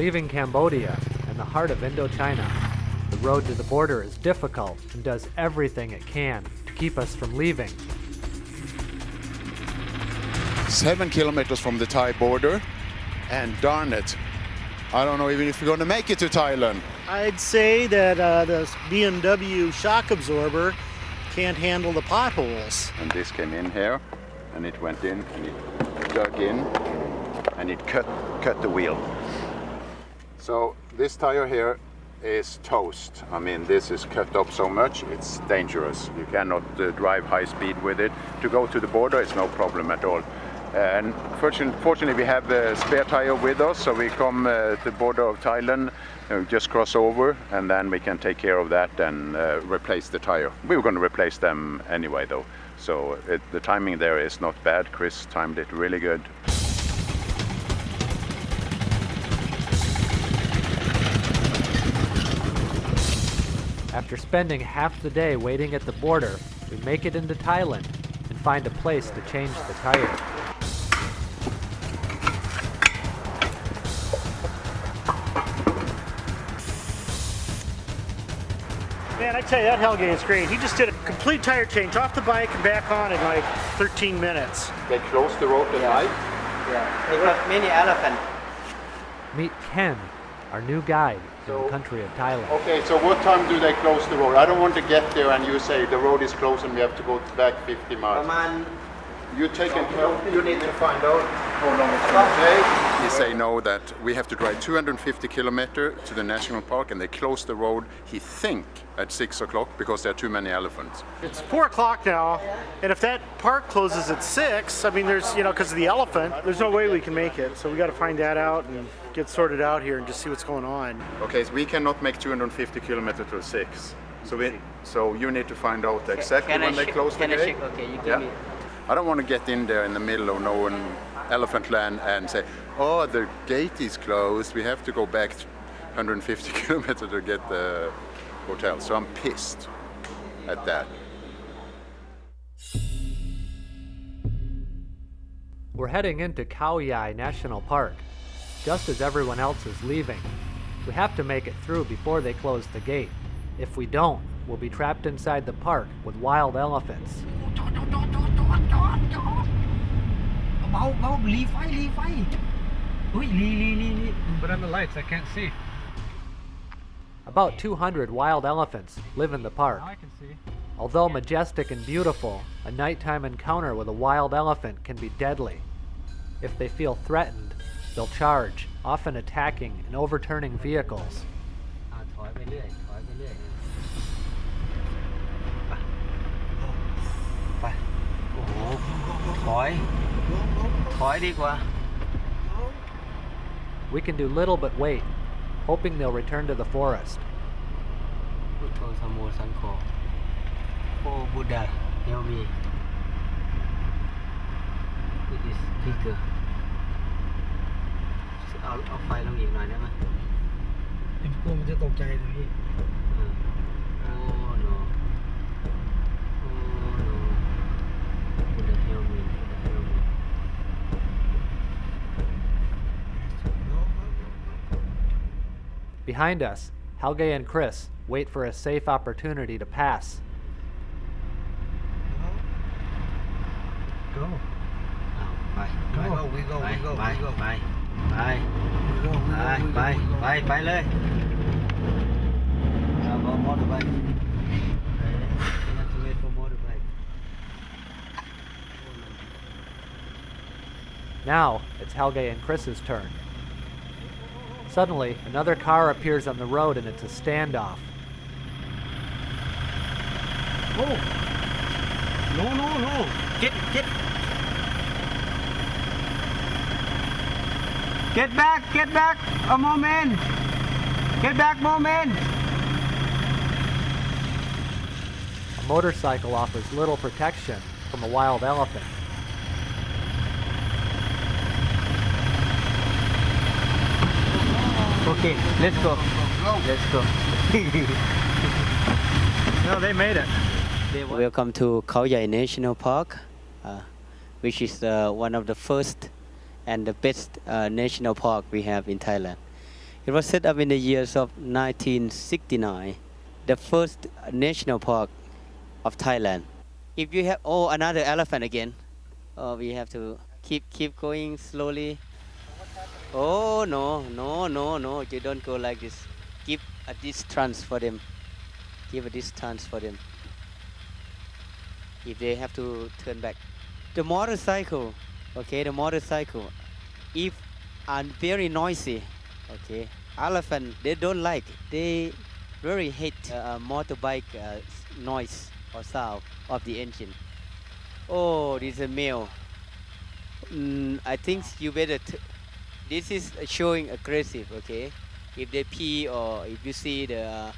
leaving Cambodia and the heart of Indochina. The road to the border is difficult and does everything it can to keep us from leaving. 7 kilometers from the Thai border, and darn it, I don't know even if we're going to make it to Thailand. I'd say that the BMW shock absorber can't handle the potholes. And this came in here, and it went in, and it dug in, and it cut the wheel. So this tire here is toast. I mean, this is cut up so much, it's dangerous. You cannot drive high speed with it. To go to the border, it's no problem at all. And fortunately, we have a spare tire with us, so we come to the border of Thailand, just cross over, and then we can take care of that and replace the tire. We were going to replace them anyway, though. So the timing there is not bad. Chris timed it really good. After spending half the day waiting at the border, we make it into Thailand and find a place to change the tire. Man, I tell you, that Helge is great. He just did a complete tire change off the bike and back on in like 13 minutes. They closed the road at night? Yeah, they have many elephants. Meet Ken, our new guide in the country of Thailand. Okay, so what time do they close the road? I don't want to get there and you say the road is closed and we have to go back 50 miles. You need to find out how long it's going to take. He say no, that we have to drive 250 kilometers to the national park, and they close the road, he think, at 6 o'clock because there are too many elephants. It's 4 o'clock now, and if that park closes at 6, I mean, there's, because of the elephant, there's no way we can make it. So we got to find that out and get sorted out here and just see what's going on. Okay, so we cannot make 250 kilometers till 6. So you need to find out exactly when they close the gate. Okay, you give me. I don't want to get in there in the middle of nowhere, elephant land, and say, oh, the gate is closed, we have to go back 150 kilometers to get the hotel. So I'm pissed at that. We're heading into Khao National Park, just as everyone else is leaving. We have to make it through before they close the gate. If we don't, we'll be trapped inside the park with wild elephants. Put on the lights, I can't see. About 200 wild elephants live in the park. Now I can see. Although majestic and beautiful, a nighttime encounter with a wild elephant can be deadly. If they feel threatened, they'll charge, often attacking and overturning vehicles. We can do little but wait, hoping they'll return to the forest. Oh, Buddha, help me. It is bigger. เอาไฟลงอีกหน่อยได้ไหมกลัวมันจะตกใจเลยพี่ Oh no. Oh no. Buddha, help me. Help me. Behind us, Helge and Chris wait for a safe opportunity to pass. Go. Bye. We go. Bye. ไปเลยเอามอเตอร์ไซค์ Now, it's Helge and Chris's turn. Suddenly, another car appears on the road and it's a standoff. Oh! No! Get back! A moment! Get back, moment! A motorcycle offers little protection from a wild elephant. Okay, let's go. No, they made it. Welcome to Khao National Park, which is one of the first and the best national park we have in Thailand. It was set up in the years of 1969, the first national park of Thailand. If you have, oh, another elephant again. Oh, we have to keep going slowly. Oh, no, you don't go like this. Give a distance for them. Give a distance for them. If they have to turn back. The motorcycle, okay, the motorcycle, if are very noisy, okay, elephant, they don't like, they very hate motorbike noise or sound of the engine. Oh, this is a male. I think you better, this is showing aggressive, okay? If they pee or if you see the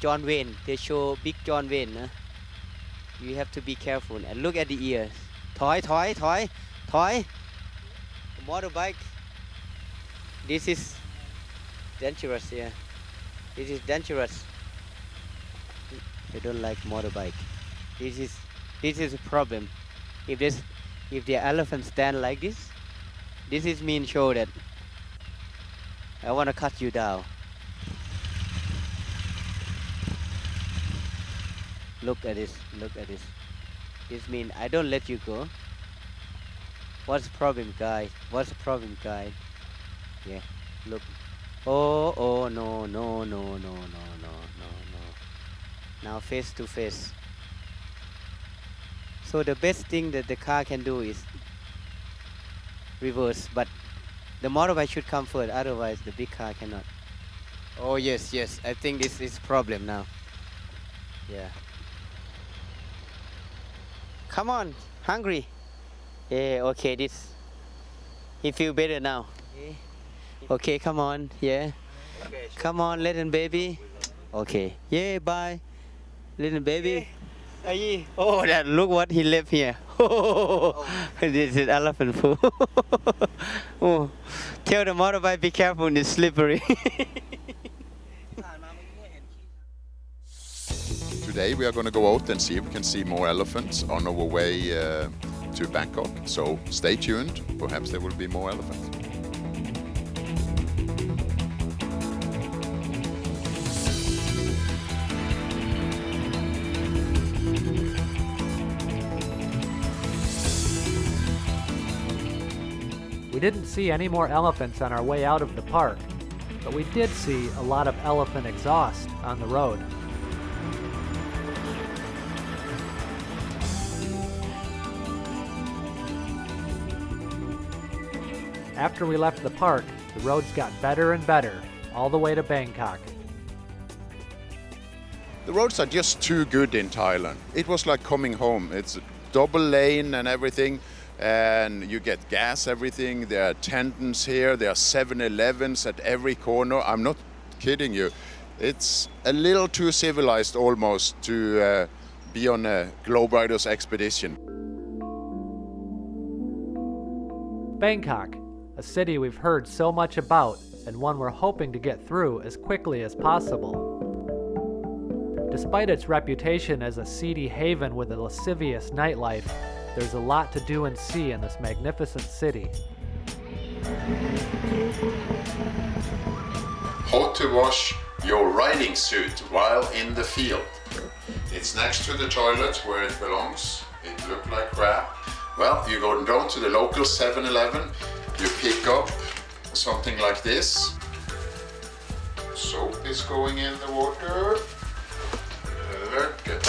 John Wayne, they show big John Wayne, you have to be careful and look at the ears. Toy. Motorbike. This is dangerous, yeah. This is dangerous. They don't like motorbike. This is a problem. If the elephant stand like this is mean show that I want to cut you down. Look at this. This means I don't let you go. What's the problem, guys? Yeah, look. Oh, no. Now face to face. So the best thing that the car can do is reverse, but the motorbike should come first, otherwise the big car cannot. Oh, yes. I think this is problem now. Yeah. Come on, hungry. Yeah, okay, this. He feel better now. Okay, come on, yeah. Come on, little baby. Okay, yeah, bye. Little baby. Oh, that, look what he left here. This is elephant food. Oh, tell the motorbike be careful, it's slippery. Today we are going to go out and see if we can see more elephants on our way to Bangkok. So stay tuned, perhaps there will be more elephants. We didn't see any more elephants on our way out of the park, but we did see a lot of elephant exhaust on the road. After we left the park, the roads got better and better, all the way to Bangkok. The roads are just too good in Thailand. It was like coming home. It's a double lane and everything, and you get gas, everything. There are attendants here, there are 7-Elevens at every corner. I'm not kidding you. It's a little too civilized almost to be on a GlobeRiders Expedition. Bangkok, a city we've heard so much about and one we're hoping to get through as quickly as possible. Despite its reputation as a seedy haven with a lascivious nightlife, there's a lot to do and see in this magnificent city. How to wash your riding suit while in the field. It's next to the toilet where it belongs. It looked like crap. Well, you go down to the local 7-Eleven, you pick up something like this. Soap is going in the water. Look at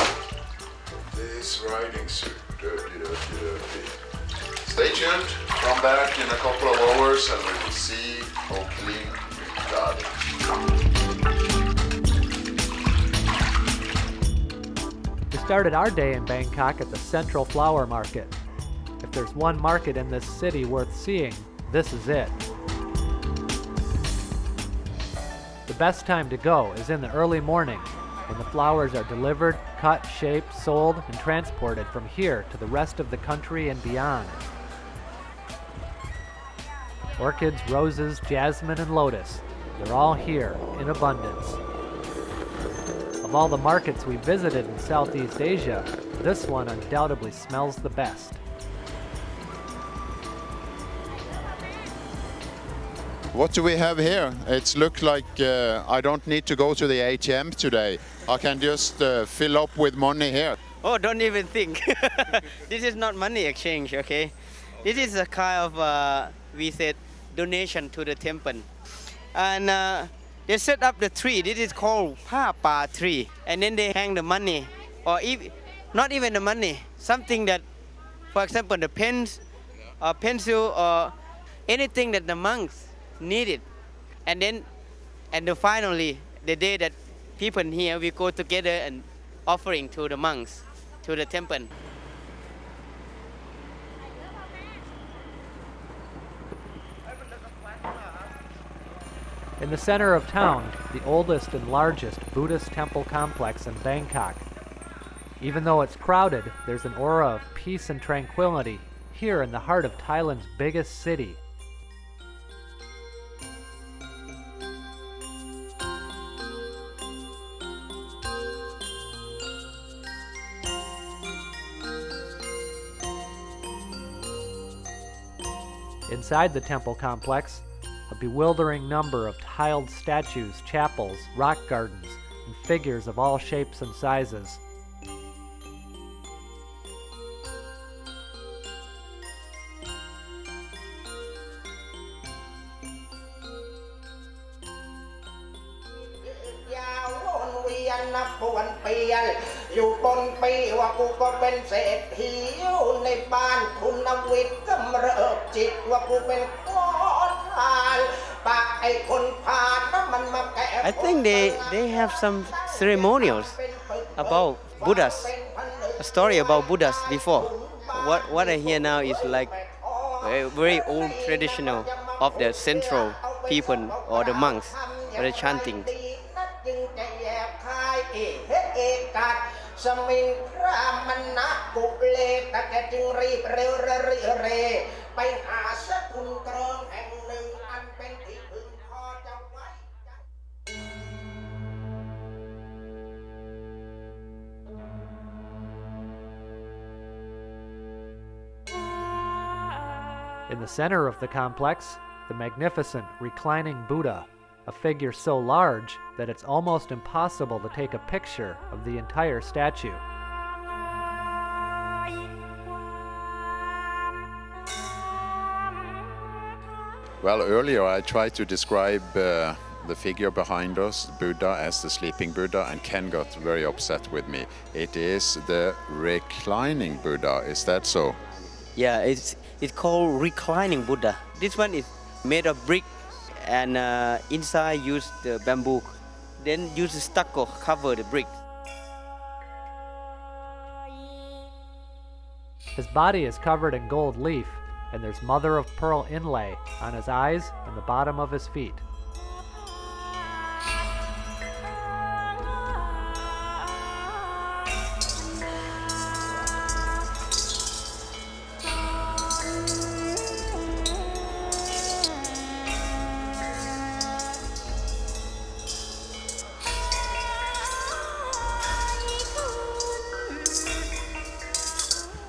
this riding suit. Dirty. Stay tuned. Come back in a couple of hours and we will see how clean we got it. We started our day in Bangkok at the Central Flower Market. If there's one market in this city worth seeing, this is it. The best time to go is in the early morning, when the flowers are delivered, cut, shaped, sold, and transported from here to the rest of the country and beyond. Orchids, roses, jasmine, and lotus, they're all here in abundance. Of all the markets we visited in Southeast Asia, this one undoubtedly smells the best. What do we have here? It looks like I don't need to go to the ATM today. I can just fill up with money here. Oh, don't even think. This is not money exchange, okay? This is a kind of, we said, donation to the temple. And they set up the tree. This is called Pa Pa tree. And then they hang the money, or not even the money, something that, for example, the pens, or pencil, or anything that the monks needed. And then finally, the day that people here, we go together and offering to the monks, to the temple. In the center of town, the oldest and largest Buddhist temple complex in Bangkok. Even though it's crowded, there's an aura of peace and tranquility here in the heart of Thailand's biggest city. Inside the temple complex, a bewildering number of tiled statues, chapels, rock gardens, and figures of all shapes and sizes. I think they have some ceremonials about Buddhas, a story about Buddhas before. What I hear now is like a very old traditional of the central people or the monks, or the chanting. In the center of the complex, the magnificent reclining Buddha, a figure so large that it's almost impossible to take a picture of the entire statue. Well, earlier I tried to describe the figure behind us, Buddha, as the sleeping Buddha, and Ken got very upset with me. It is the reclining Buddha, is that so? Yeah, it's called reclining Buddha. This one is made of brick, and inside use the bamboo. Then use the stucco cover the brick. His body is covered in gold leaf, and there's mother of pearl inlay on his eyes and the bottom of his feet.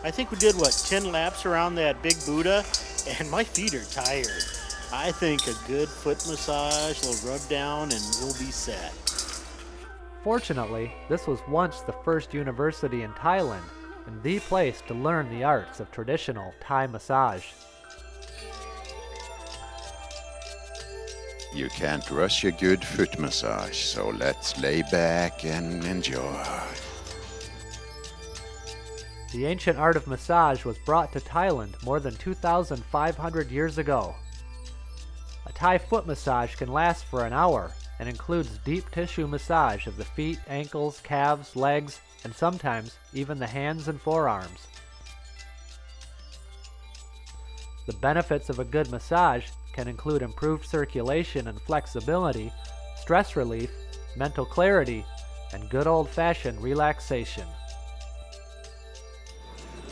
I think we did, 10 laps around that big Buddha, and my feet are tired. I think a good foot massage, a little rub down, and we'll be set. Fortunately, this was once the first university in Thailand and the place to learn the arts of traditional Thai massage. You can't rush a good foot massage, so let's lay back and enjoy. The ancient art of massage was brought to Thailand more than 2,500 years ago. A Thai foot massage can last for an hour and includes deep tissue massage of the feet, ankles, calves, legs, and sometimes even the hands and forearms. The benefits of a good massage can include improved circulation and flexibility, stress relief, mental clarity, and good old-fashioned relaxation.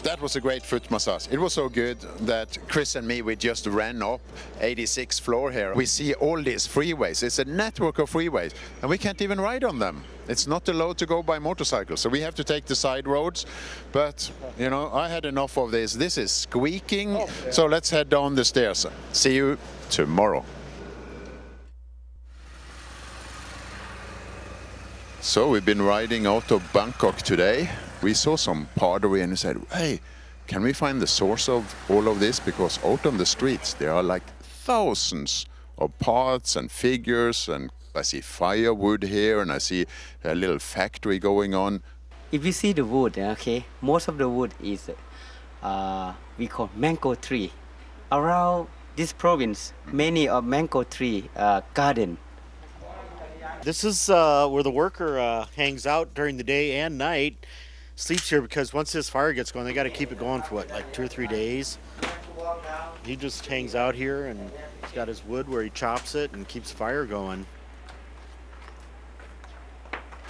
That was a great foot massage. It was so good that Chris and me, we just ran up 86th floor here. We see all these freeways. It's a network of freeways, and we can't even ride on them. It's not allowed to go by motorcycles, so we have to take the side roads. But, you know, I had enough of this. This is squeaking, so let's head down the stairs. See you tomorrow. So we've been riding out of Bangkok today. We saw some pottery and we said, hey, can we find the source of all of this? Because out on the streets there are like thousands of pots and figures, and I see firewood here and I see a little factory going on. If you see the wood, okay, most of the wood is we call mango tree. Around this province, many of mango tree garden. This is where the worker hangs out during the day and night, sleeps here because once this fire gets going, they got to keep it going for what, like 2 or 3 days. He just hangs out here and he's got his wood where he chops it and keeps fire going.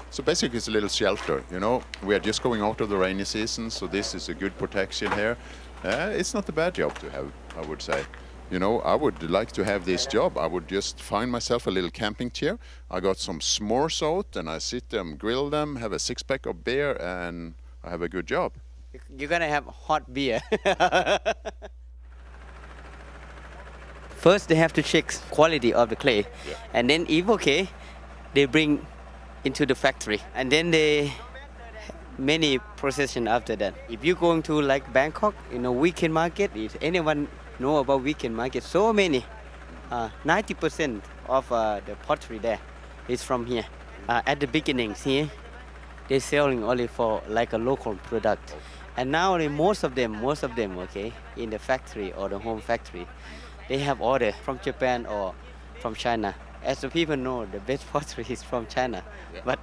So basically it's a little shelter, you know. We are just going out of the rainy season, so this is a good protection here. It's not a bad job to have, I would say. You know, I would like to have this job. I would just find myself a little camping chair. I got some s'mores out and I sit them, grill them, have a 6-pack of beer, and I have a good job. You're gonna have hot beer. First, they have to check quality of the clay, and then if okay, they bring into the factory, and then they many procession after that. If you're going to like Bangkok, you know, weekend market, if anyone know about weekend market, so many, 90% of the pottery there is from here. At the beginning, here, they're selling only for like a local product. And now most of them, okay, in the factory or the home factory, they have order from Japan or from China. As the people know, the best pottery is from China, but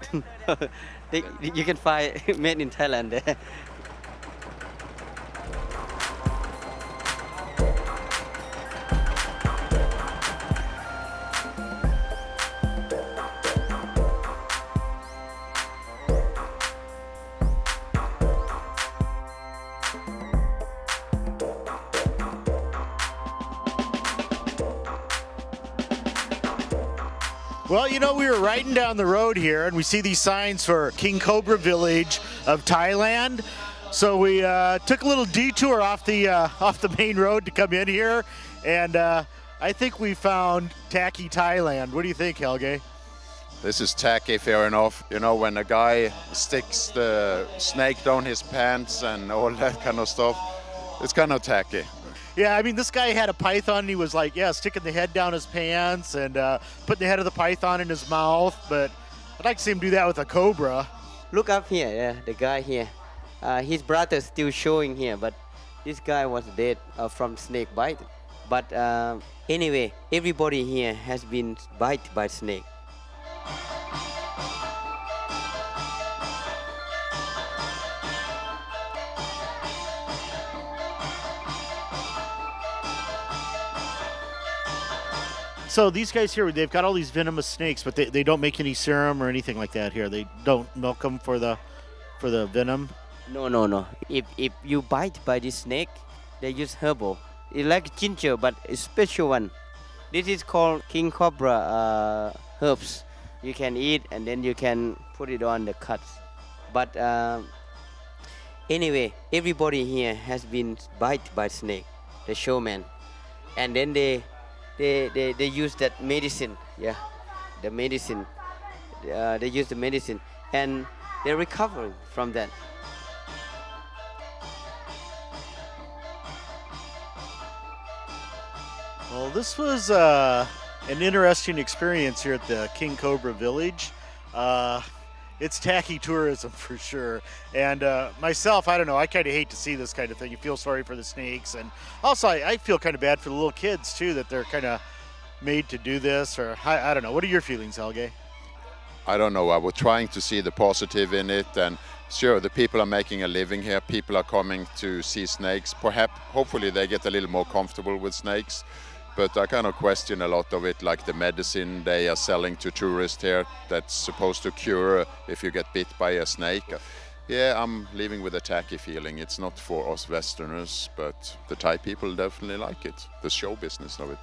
you can find made in Thailand there. Well, you know, we were riding down the road here and we see these signs for Cobra Village of Thailand. So we took a little detour off the main road to come in here, and I think we found tacky Thailand. What do you think, Helge? This is tacky, fair enough. You know, when a guy sticks the snake down his pants and all that kind of stuff, it's kind of tacky. Yeah, I mean, this guy had a python and he was like, yeah, sticking the head down his pants and putting the head of the python in his mouth, but I'd like to see him do that with a cobra. Look up here, yeah, the guy here. His brother still showing here, but this guy was dead from snake bite. But anyway, everybody here has been bitten by snake. So these guys here, they've got all these venomous snakes, but they don't make any serum or anything like that here. They don't milk them for the venom. No. If you bite by this snake, they use herbal. It's like ginger, but a special one. This is called King Cobra herbs. You can eat and then you can put it on the cuts. But anyway, everybody here has been bitten by snake, the showman, and then they use that medicine, the medicine. They use the medicine and they're recovering from that. Well, this was an interesting experience here at the King Cobra Village. It's tacky tourism for sure. And myself, I don't know, I kind of hate to see this kind of thing. You feel sorry for the snakes. And also, I feel kind of bad for the little kids, too, that they're kind of made to do this. Or I don't know. What are your feelings, Helge? I don't know. I was trying to see the positive in it. And sure, the people are making a living here. People are coming to see snakes. Perhaps, hopefully, they get a little more comfortable with snakes. But I kind of question a lot of it, like the medicine they are selling to tourists here that's supposed to cure if you get bit by a snake. Yeah, I'm leaving with a tacky feeling. It's not for us Westerners, but the Thai people definitely like it, the show business of it.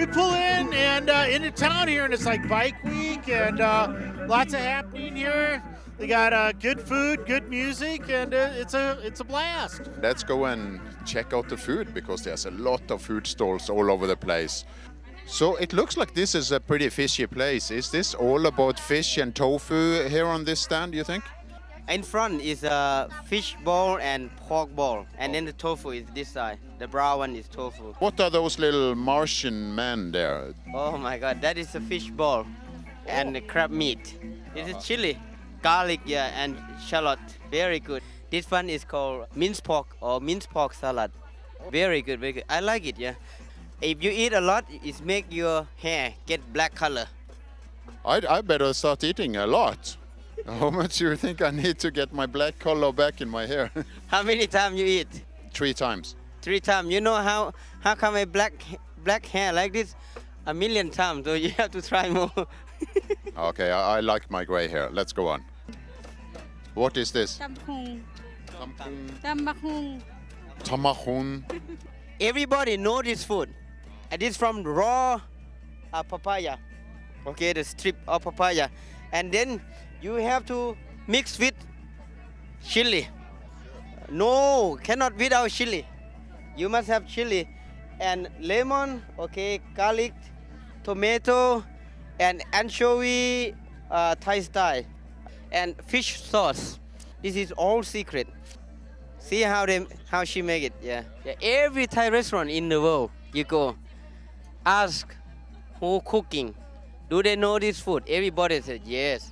we pull in and into town here, and it's like bike week, and lots of happening here. They got good food, good music, and it's a blast. Let's go and check out the food, because there's a lot of food stalls all over the place. So it looks like this is a pretty fishy place. Is this all about fish and tofu here on this stand, do you think? In front is a fish ball and pork ball, and then the tofu is this side. The brown one is tofu. What are those little Martian men there? Oh my God, that is a fish ball and the crab meat. This is chili, garlic, yeah, and shallot. Very good. This one is called minced pork or minced pork salad. Very good, very good. I like it, yeah. If you eat a lot, it make your hair get black color. I better start eating a lot. How much do you think I need to get my black color back in my hair? How many times you eat? 3 times. 3 times. You know how come I black hair like this? 1,000,000 times. So you have to try more. Okay, I like my gray hair. Let's go on. What is this? Tampung. Tampung. Tambakung. Tamahun. Everybody know this food. And this from raw papaya. Okay, the strip of papaya. And then you have to mix with chili. No, cannot without chili. You must have chili and lemon, okay, garlic, tomato, and anchovy, Thai style, and fish sauce. This is all secret. See how she make it, yeah. Every Thai restaurant in the world you go, ask who cooking. Do they know this food? Everybody said yes.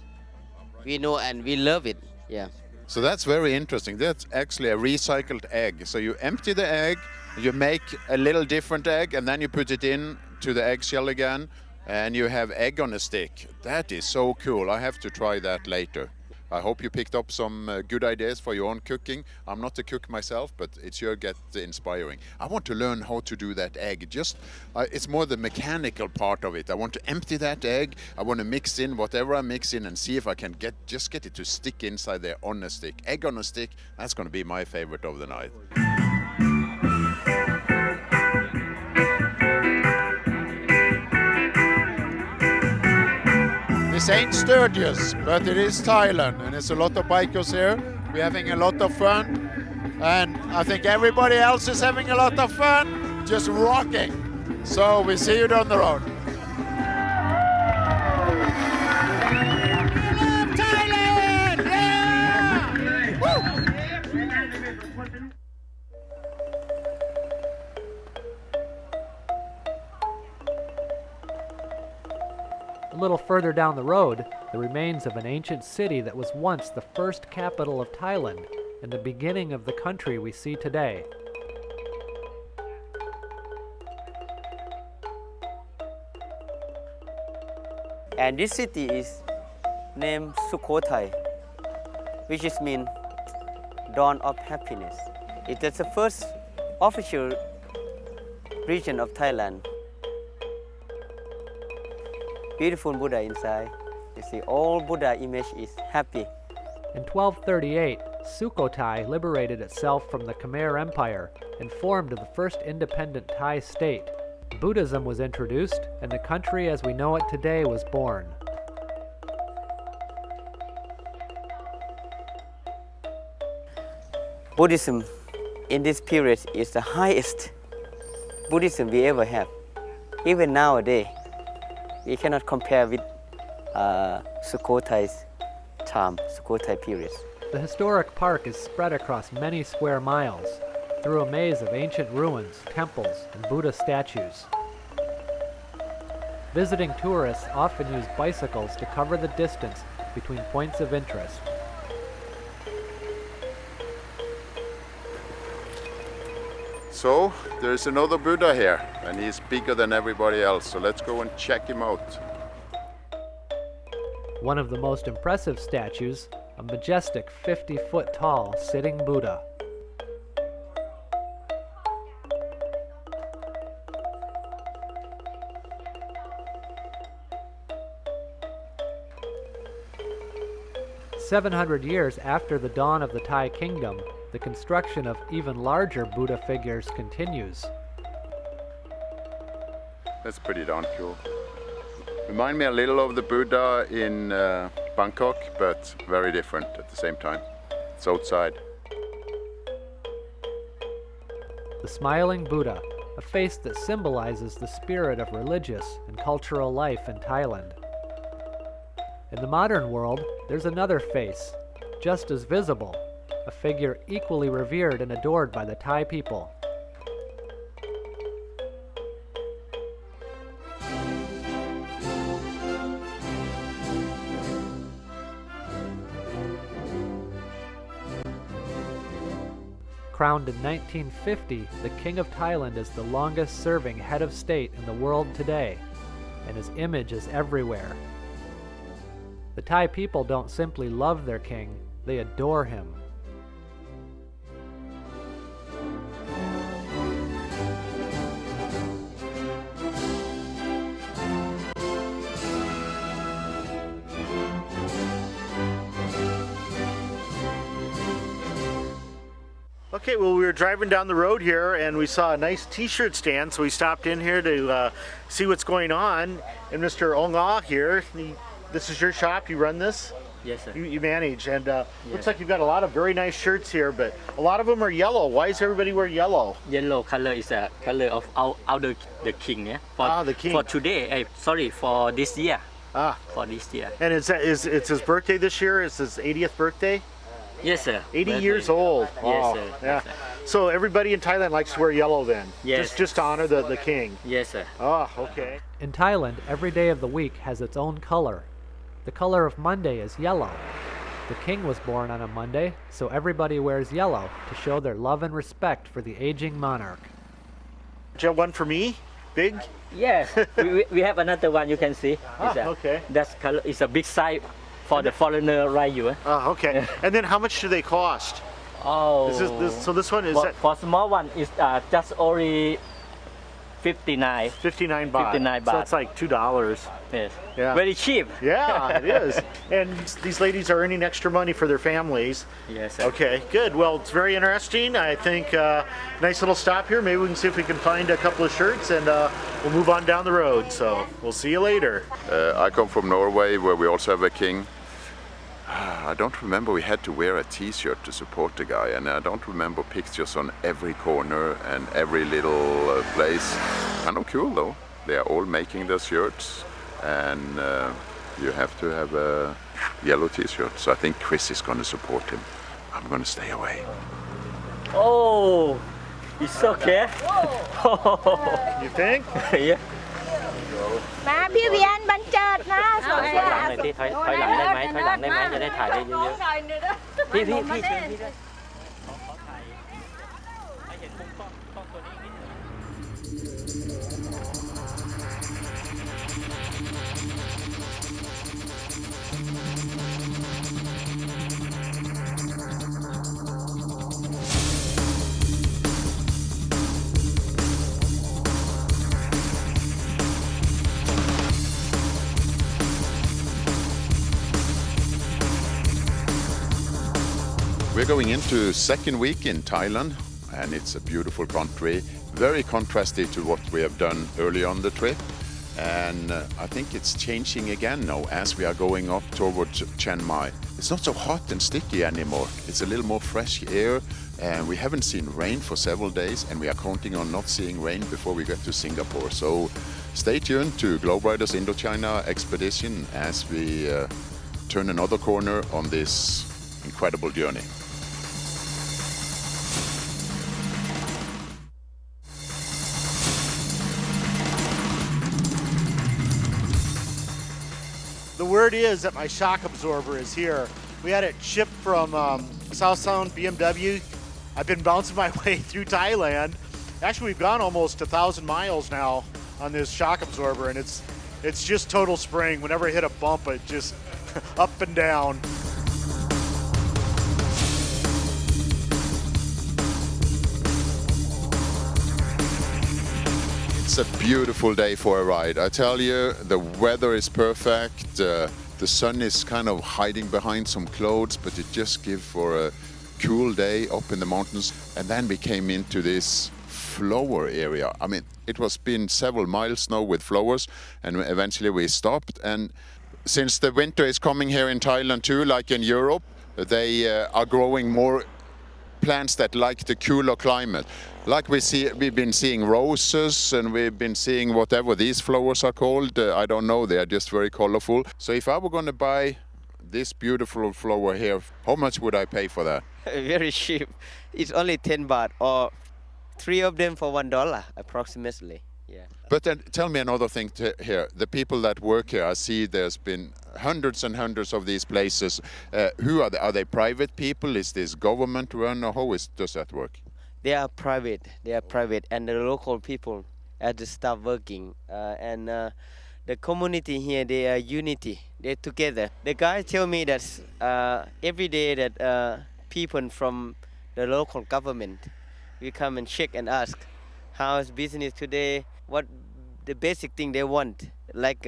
We know and we love it, yeah. So that's very interesting. That's actually a recycled egg. So you empty the egg, you make a little different egg, and then you put it in to the eggshell again, and you have egg on a stick. That is so cool. I have to try that later. I hope you picked up some good ideas for your own cooking. I'm not a cook myself, but it sure gets inspiring. I want to learn how to do that egg. It's more the mechanical part of it. I want to empty that egg. I want to mix in whatever I mix in and see if I can get it to stick inside there on a stick. Egg on a stick, that's going to be my favorite of the night. This ain't Sturgis, but it is Thailand, and it's a lot of bikers here. We're having a lot of fun, and I think everybody else is having a lot of fun, just rocking. So we see you down the road. Thailand! Yeah! Woo! A little further down the road, the remains of an ancient city that was once the first capital of Thailand and the beginning of the country we see today. And this city is named Sukhothai, which is mean dawn of happiness. It is the first official region of Thailand. Beautiful Buddha inside. You see, all Buddha image is happy. In 1238, Sukhothai liberated itself from the Khmer Empire and formed the first independent Thai state. Buddhism was introduced, and the country as we know it today was born. Buddhism in this period is the highest Buddhism we ever have. Even nowadays, we cannot compare with Sukhothai's time, Sukhothai period. The historic park is spread across many square miles, through a maze of ancient ruins, temples, and Buddha statues. Visiting tourists often use bicycles to cover the distance between points of interest. So there's another Buddha here, and he's bigger than everybody else, so let's go and check him out. One of the most impressive statues, a majestic 50-foot tall sitting Buddha. "700 years after the dawn of the Thai kingdom, the construction of even larger Buddha figures continues. That's pretty darn cool. Remind me a little of the Buddha in Bangkok, but very different at the same time. It's outside. The smiling Buddha, a face that symbolizes the spirit of religious and cultural life in Thailand. In the modern world, there's another face, just as visible, a figure equally revered and adored by the Thai people. Crowned in 1950, the King of Thailand is the longest-serving head of state in the world today, and his image is everywhere. The Thai people don't simply love their king, they adore him. Okay, well, we were driving down the road here and we saw a nice t-shirt stand, so we stopped in here to see what's going on. And Mr. Ong Ah here, this is your shop, you run this? Yes, sir. You manage, and looks like you've got a lot of very nice shirts here, but a lot of them are yellow. Why does everybody wear yellow? Yellow color is a color of the king, yeah? The king. For today, for this year. For this year. And it's his birthday this year? It's his 80th birthday? Yes, sir. 80 years old. Yes, Wow. sir. Yeah. Yes, sir. So everybody in Thailand likes to wear yellow then? Yes. Just to honor the king? Yes, sir. Oh, okay. In Thailand, every day of the week has its own color. The color of Monday is yellow. The king was born on a Monday, so everybody wears yellow to show their love and respect for the aging monarch. Do you have one for me? Big? Yes, we have another one you can see. Okay. That color is a big size for the foreigner right here. Oh, okay. And then how much do they cost? Oh. So this one is for small one is just only 59. 59 baht. 59 So baht. that's like $2. Yes. Yeah. Very cheap. Yeah, it is. And these ladies are earning extra money for their families. Yes, sir. Okay, good. Well, it's very interesting. I think nice little stop here. Maybe we can see if we can find a couple of shirts, and we'll move on down the road. So we'll see you later. I come from Norway, where we also have a king. I don't remember we had to wear a t-shirt to support the guy, and I don't remember pictures on every corner and every little place. Kind of cool though. They are all making their shirts, and you have to have a yellow t-shirt. So I think Chris is going to support him. I'm going to stay away. Oh, it's okay. You think? Yeah. มาพี่เวียนบันเจิดนะสวย ถอยหลังหน่อยดิถอยหลังได้ไหมถอยหลังได้ไหมจะได้ถ่ายได้เยอะๆพี่เชิญพี่ด้วยขอถ่ายให้เห็นมุมกล้องตัวนี้นิดนึง We're going into second week in Thailand, and it's a beautiful country, very contrasted to what we have done early on the trip. And I think it's changing again now as we are going up towards Chiang Mai. It's not so hot and sticky anymore. It's a little more fresh air, and we haven't seen rain for several days, and we are counting on not seeing rain before we get to Singapore. So stay tuned to GlobeRiders IndoChina Expedition as we turn another corner on this incredible journey. The word is that my shock absorber is here. We had it shipped from South Sound BMW. I've been bouncing my way through Thailand. Actually, we've gone almost 1,000 miles now on this shock absorber, and it's just total spring. Whenever I hit a bump, it just up and down. It's a beautiful day for a ride. I tell you, the weather is perfect. The sun is kind of hiding behind some clouds, but it just gives for a cool day up in the mountains. And then we came into this flower area. I mean, it was been several miles now with flowers, and eventually we stopped. And since the winter is coming here in Thailand too, like in Europe, they are growing more plants that like the cooler climate. Like we've been seeing roses, and we've been seeing whatever these flowers are called. I don't know, they are just very colorful. So if I were going to buy this beautiful flower here, how much would I pay for that? Very cheap. It's only 10 baht, or 3 of them for $1 approximately. Yeah. But then tell me another thing here. The people that work here, I see there's been hundreds and hundreds of these places. Who are they? Are they private people? Is this government run, or how does that work? They are private. They are private, and the local people are the staff working. And the community here, they are unity. They're together. The guy tell me that every day that people from the local government will come and check and ask how's business today, what the basic thing they want, like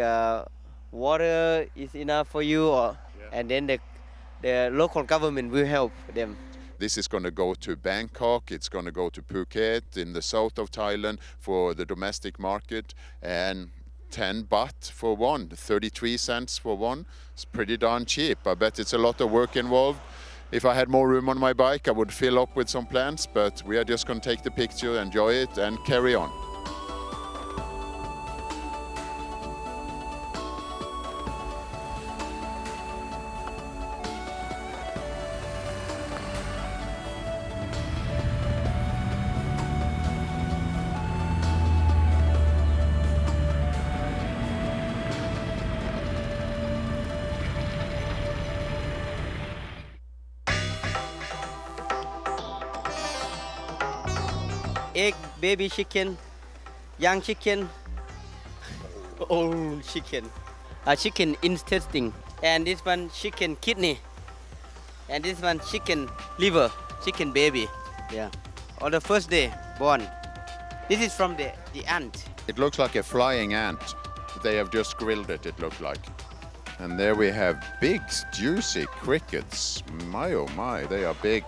water is enough for you, or and then the local government will help them. This is going to go to Bangkok, it's going to go to Phuket in the south of Thailand for the domestic market, and 10 baht for one, 33 cents for one. It's pretty darn cheap. I bet it's a lot of work involved. If I had more room on my bike, I would fill up with some plants, but we are just going to take the picture, enjoy it, and carry on. Egg, baby chicken, young chicken, old chicken, chicken intestine, and this one chicken kidney, and this one chicken liver, chicken baby. Yeah, on the first day born. This is from the ant. It looks like a flying ant. They have just grilled it, it looked like. And there we have big, juicy crickets. My oh my, they are big.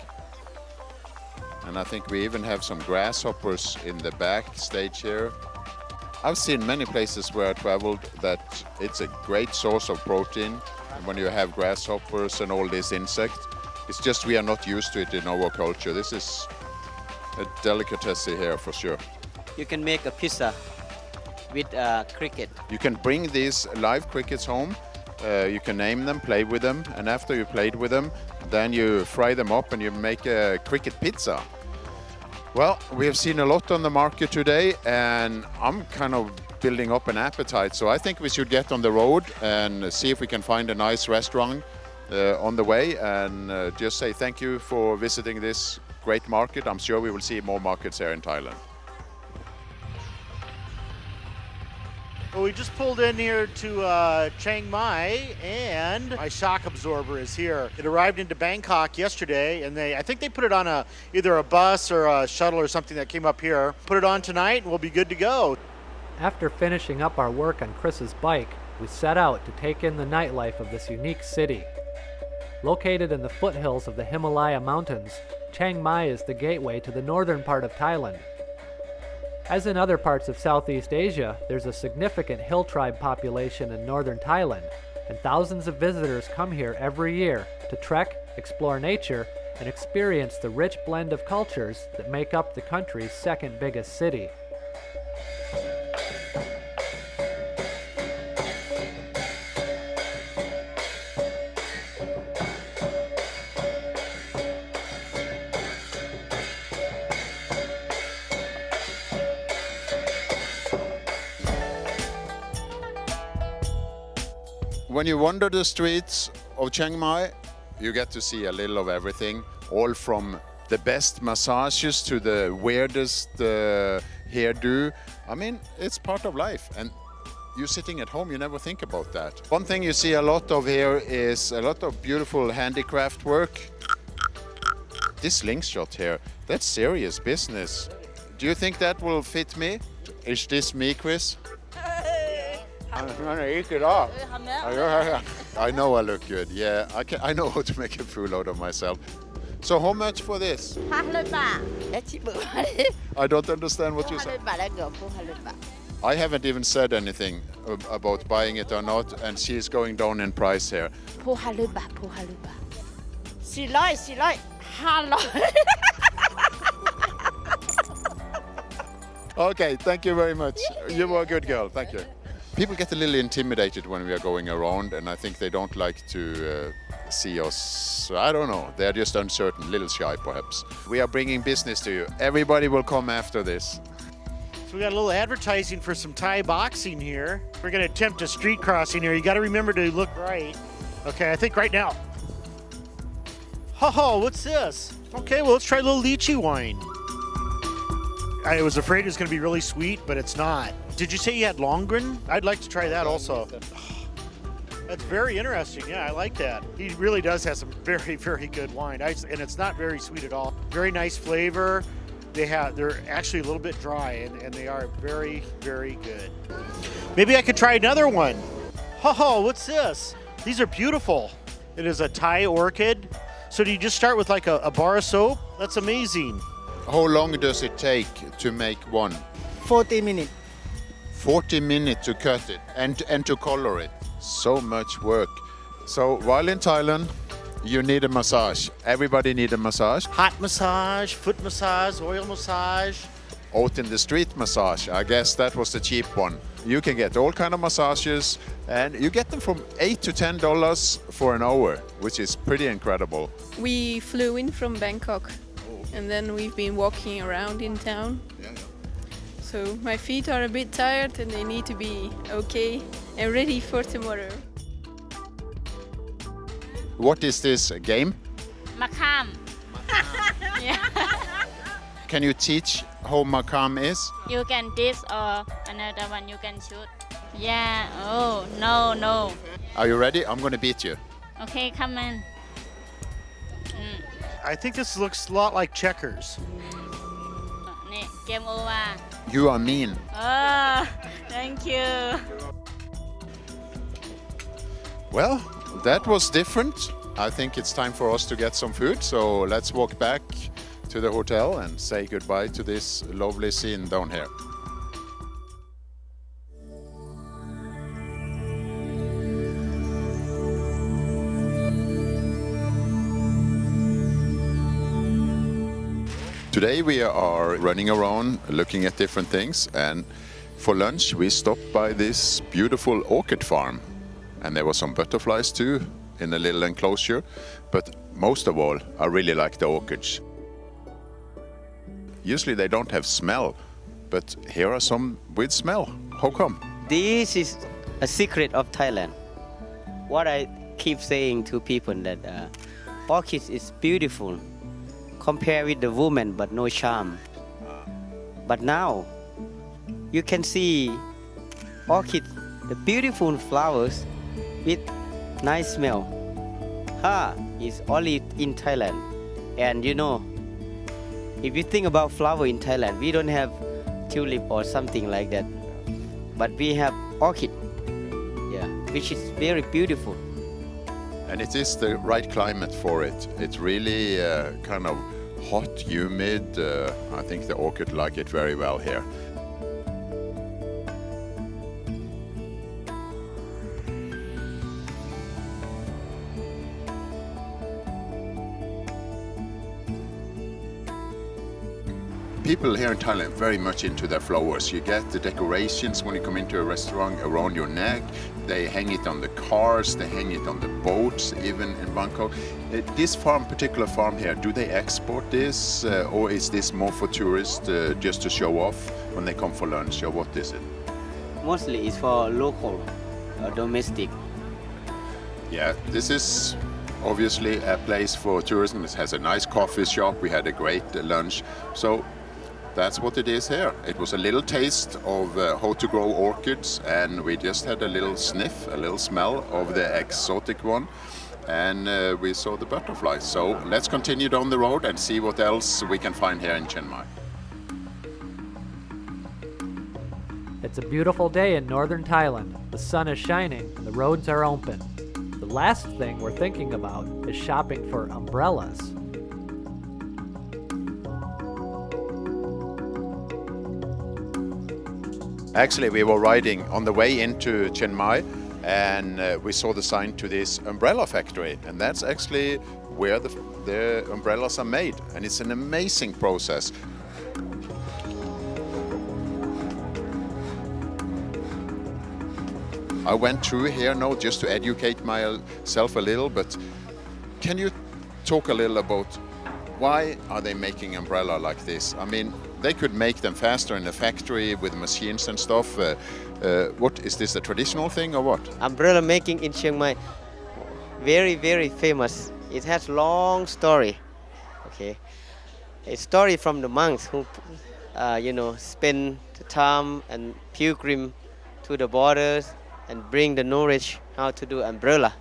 And I think we even have some grasshoppers in the backstage here. I've seen many places where I traveled that it's a great source of protein when you have grasshoppers and all these insects. It's just we are not used to it in our culture. This is a delicacy here for sure. You can make a pizza with cricket. You can bring these live crickets home. You can name them, play with them, and after you played with them, then you fry them up and you make a cricket pizza. Well, we have seen a lot on the market today, and I'm kind of building up an appetite, so I think we should get on the road and see if we can find a nice restaurant on the way, and just say thank you for visiting this great market. I'm sure we will see more markets here in Thailand. Well, we just pulled in here to Chiang Mai, and my shock absorber is here. It arrived into Bangkok yesterday, and I think they put it on either a bus or a shuttle or something that came up here. Put it on tonight, and we'll be good to go. After finishing up our work on Chris's bike, we set out to take in the nightlife of this unique city. Located in the foothills of the Himalaya Mountains, Chiang Mai is the gateway to the northern part of Thailand. As in other parts of Southeast Asia, there's a significant hill tribe population in northern Thailand, and thousands of visitors come here every year to trek, explore nature, and experience the rich blend of cultures that make up the country's second biggest city. When you wander the streets of Chiang Mai, you get to see a little of everything, all from the best massages to the weirdest hairdo. I mean, it's part of life, and you sitting at home, you never think about that. One thing you see a lot of here is a lot of beautiful handicraft work. This slingshot here, that's serious business. Do you think that will fit me? Is this me, Chris? I'm gonna eat it off. I know I look good. Yeah, I know how to make a fool out of myself. So how much for this? 500 baht. I don't understand what you said. 400 bahtแล้วเกือบ400 baht I haven't even said anything about buying it or not, and she's going down in price here. 400 baht400 baht400 500 Okay, thank you very much. You were a good girl, thank you. People get a little intimidated when we are going around, and I think they don't like to see us. I don't know, they're just uncertain, a little shy perhaps. We are bringing business to you. Everybody will come after this. So we got a little advertising for some Thai boxing here. We're going to attempt a street crossing here. You got to remember to look right. Okay, I think right now. Oh, what's this? Okay, well, let's try a little lychee wine. I was afraid it was going to be really sweet, but it's not. Did you say you had Longren? I'd like to try that also. That's very interesting. Yeah, I like that. He really does have some very, very good wine. And it's not very sweet at all. Very nice flavor. They're actually a little bit dry, and they are very, very good. Maybe I could try another one. Oh, what's this? These are beautiful. It is a Thai orchid. So do you just start with like a bar of soap? That's amazing. How long does it take to make one? 40 minutes. 40 minutes to cut it and to color it. So much work. So while in Thailand, you need a massage. Everybody need a massage. Hot massage, foot massage, oil massage. Out in the street massage, I guess that was the cheap one. You can get all kind of massages, and you get them from $8 to $10 for an hour, which is pretty incredible. We flew in from Bangkok, and then we've been walking around in town. So my feet are a bit tired, and they need to be okay and ready for tomorrow. What is this, a game? มะขาม Can you teach how makam is? You can this or another one you can shoot. Yeah. Oh no. Are you ready? I'm going to beat you. Okay, come on. I think this looks a lot like checkers. นี่เกมโอเวอร์ You are mean. Thank you. Well, that was different. I think it's time for us to get some food, so let's walk back to the hotel and say goodbye to this lovely scene down here. Today we are running around looking at different things, and for lunch we stopped by this beautiful orchid farm. And there were some butterflies too in a little enclosure, but most of all, I really like the orchids. Usually they don't have smell, but here are some with smell. How come? This is a secret of Thailand. What I keep saying to people that orchids is beautiful, compared with the woman, but no charm. But now you can see orchids, the beautiful flowers with nice smell. Is only in Thailand. And you know, if you think about flower in Thailand, we don't have tulip or something like that. But we have orchid, which is very beautiful. And it is the right climate for it. It's really kind of hot, humid. I think the orchid like it very well here. People here in Thailand are very much into their flowers. You get the decorations when you come into a restaurant around your neck. They hang it on the cars, they hang it on the boats, even in Bangkok. This particular farm here, do they export this or is this more for tourists just to show off when they come for lunch, or what is it? Mostly it's for local, domestic. Yeah, this is obviously a place for tourism. It has a nice coffee shop. We had a great lunch. So that's what it is here. It was a little taste of how to grow orchids, and we just had a little sniff, a little smell of the exotic one, and we saw the butterflies. So let's continue down the road and see what else we can find here in Chiang Mai. It's a beautiful day in northern Thailand. The sun is shining and the roads are open. The last thing we're thinking about is shopping for umbrellas. Actually, we were riding on the way into Chiang Mai, and we saw the sign to this umbrella factory, and that's actually where the umbrellas are made, and it's an amazing process. I went through here now just to educate myself a little, but can you talk a little about why are they making umbrella like this? I mean, they could make them faster in a factory with machines and stuff. What is this, a traditional thing or what? Umbrella making in Chiang Mai, very, very famous. It has long story. Okay, a story from the monks who, spend the time and pilgrim to the borders and bring the knowledge how to do umbrella.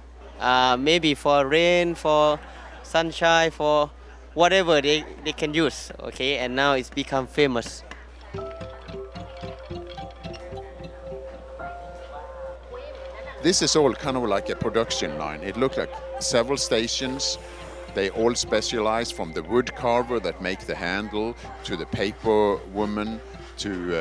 Maybe for rain, for sunshine, for whatever they can use. Okay, and now it's become famous. This is all kind of like a production line. It looks like several stations. They all specialize, from the wood carver that make the handle to the paper woman to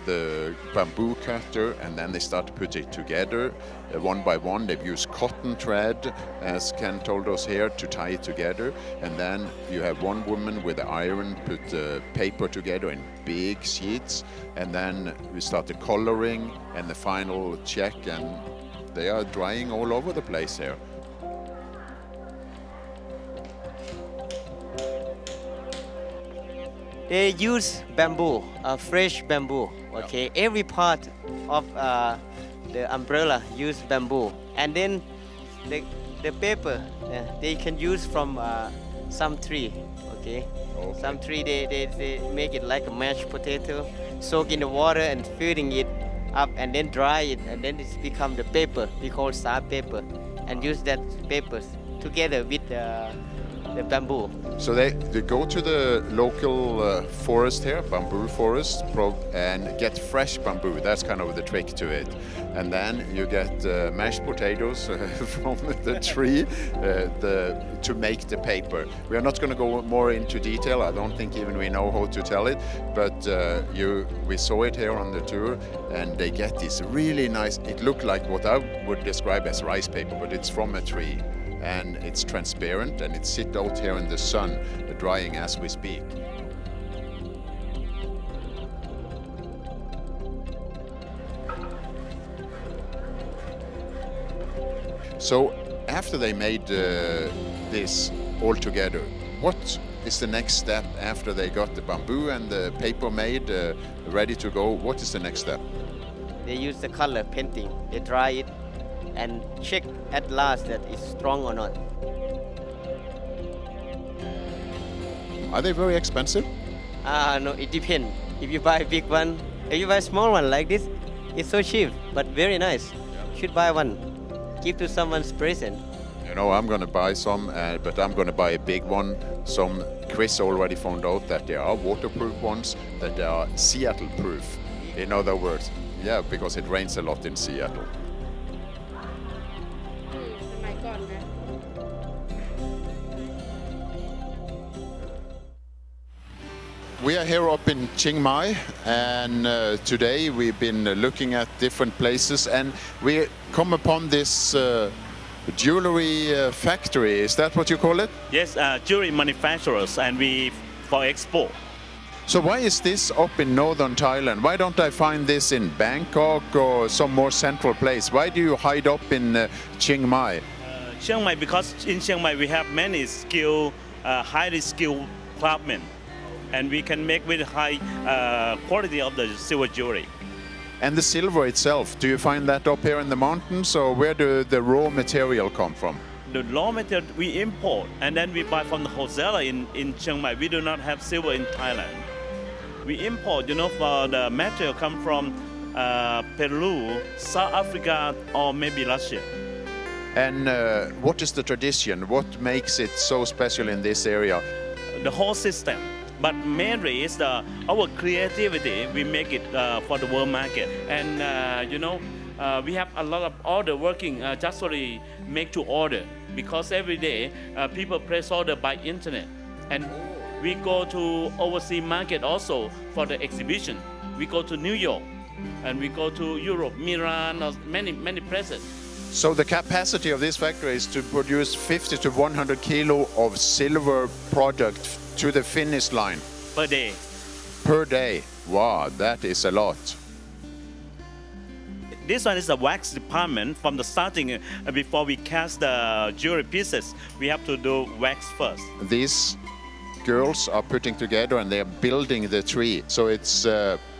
the bamboo cutter, and then they start to put it together one by one. They've used cotton thread, as Ken told us here, to tie it together, and then you have one woman with the iron put the paper together in big sheets, and then we start the coloring and the final check, and they are drying all over the place here. They use bamboo, fresh bamboo. Okay, every part of the umbrella use bamboo, and then the paper they can use from some tree. Okay, some tree they make it like a mashed potato, soak in the water and filling it up, and then dry it, and then it's become the paper. We call sap paper, and use that papers together with the bamboo. So they go to the local forest here, bamboo forest, and get fresh bamboo. That's kind of the trick to it. And then you get mashed potatoes from the tree to make the paper. We are not going to go more into detail. I don't think even we know how to tell it. But we saw it here on the tour, and they get this really nice, it looked like what I would describe as rice paper, but it's from a tree. And it's transparent, and it sits out here in the sun, drying as we speak. So after they made this all together, what is the next step after they got the bamboo and the paper made, ready to go? What is the next step? They use the color painting. They dry it and check at last that it's strong or not. Are they very expensive? No, it depends. If you buy a big one, if you buy a small one like this, it's so cheap, but very nice. You should buy one. Give to someone's present. You know, I'm going to buy some, but I'm going to buy a big one. Chris already found out that there are waterproof ones, that they are Seattle proof. In other words, yeah, because it rains a lot in Seattle. We are here up in Chiang Mai, and today we've been looking at different places, and we come upon this jewelry factory. Is that what you call it? Yes, jewelry manufacturers, and we for export. So why is this up in northern Thailand? Why don't I find this in Bangkok or some more central place? Why do you hide up in Chiang Mai? Chiang Mai, because in Chiang Mai we have many skilled, highly skilled craftsmen, and we can make with high quality of the silver jewelry. And the silver itself, do you find that up here in the mountains, or where do the raw material come from? The raw material we import, and then we buy from the wholesaler in Chiang Mai. We do not have silver in Thailand. We import, for the material come from Peru, South Africa, or maybe Russia. And what is the tradition? What makes it so special in this area? The whole system. But mainly it's our creativity. We make it for the world market. And, we have a lot of order working just only make to order. Because every day people place order by internet. And we go to overseas market also for the exhibition. We go to New York, and we go to Europe, Milan, or many places. So the capacity of this factory is to produce 50 to 100 kilo of silver product to the finish line Per day. per day. Wow, that is a lot. This one is the wax department from the starting. Before we cast the jewelry pieces, we have to do wax first. These girls are putting together and they are building the tree. So it's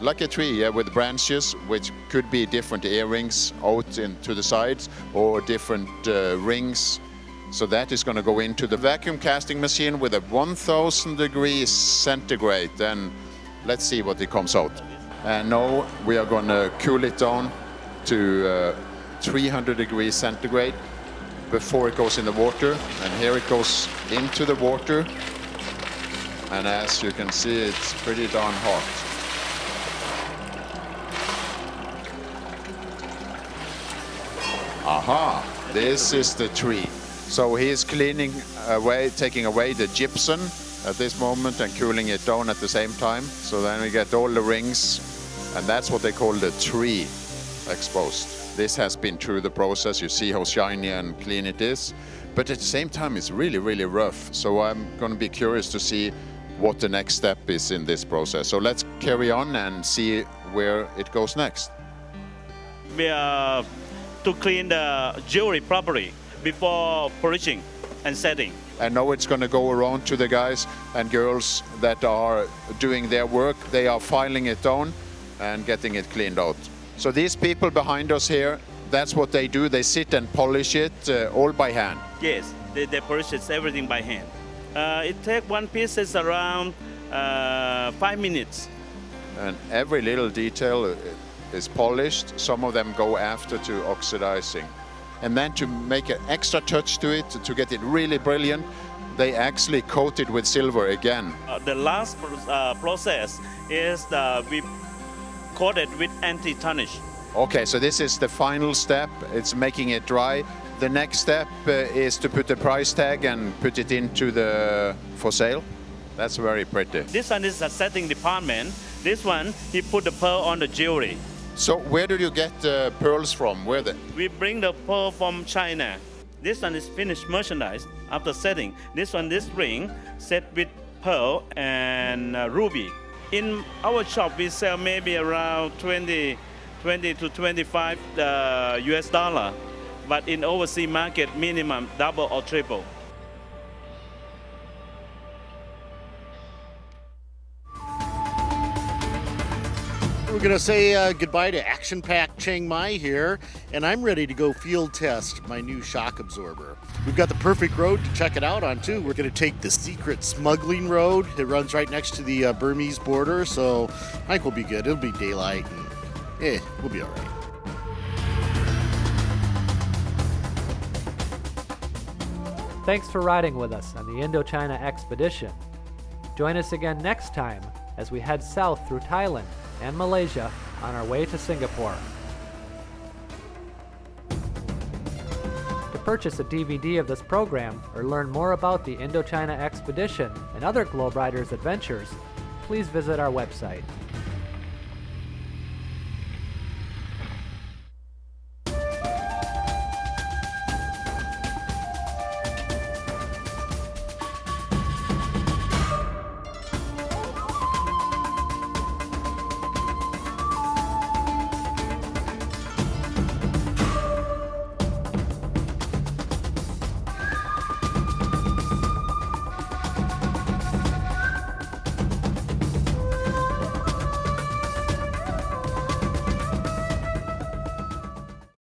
like a tree, yeah, with branches, which could be different earrings out into the sides or different rings. So that is going to go into the vacuum casting machine with a 1000 degrees centigrade. And let's see what it comes out. And now we are going to cool it down to 300 degrees centigrade before it goes in the water. And here it goes into the water. And as you can see, it's pretty darn hot. Aha, this is the tree. So he is cleaning away, taking away the gypsum at this moment and cooling it down at the same time. So then we get all the rings, and that's what they call the tree exposed. This has been through the process. You see how shiny and clean it is. But at the same time, it's really, really rough. So I'm going to be curious to see what the next step is in this process. So let's carry on and see where it goes next. We are to clean the jewelry properly before polishing and setting. And now it's going to go around to the guys and girls that are doing their work. They are filing it down and getting it cleaned out. So these people behind us here, that's what they do. They sit and polish it all by hand. Yes, they polish it, everything by hand. It takes one piece is around 5 minutes. And every little detail is polished. Some of them go after to oxidizing. And then to make an extra touch to it, to get it really brilliant, they actually coat it with silver again. The last process is we coat it with anti-tarnish. Okay, so this is the final step. It's making it dry. The next step is to put the price tag and put it into the for sale. That's very pretty. This one is the setting department. This one, he put the pearl on the jewelry. So where do you get the pearls from? Where We bring the pearl from China. This one is finished merchandise after setting. This one, this ring, set with pearl and ruby. In our shop, we sell maybe around 20 to 25 US dollar. But in overseas market, minimum double or triple. We're going to say goodbye to action-packed Chiang Mai here, and I'm ready to go field test my new shock absorber. We've got the perfect road to check it out on, too. We're going to take the secret smuggling road. It runs right next to the Burmese border, so I think we'll be good. It'll be daylight, and we'll be all right. Thanks for riding with us on the IndoChina Expedition. Join us again next time as we head south through Thailand and Malaysia on our way to Singapore. To purchase a DVD of this program or learn more about the IndoChina Expedition and other GlobeRiders adventures, please visit our website.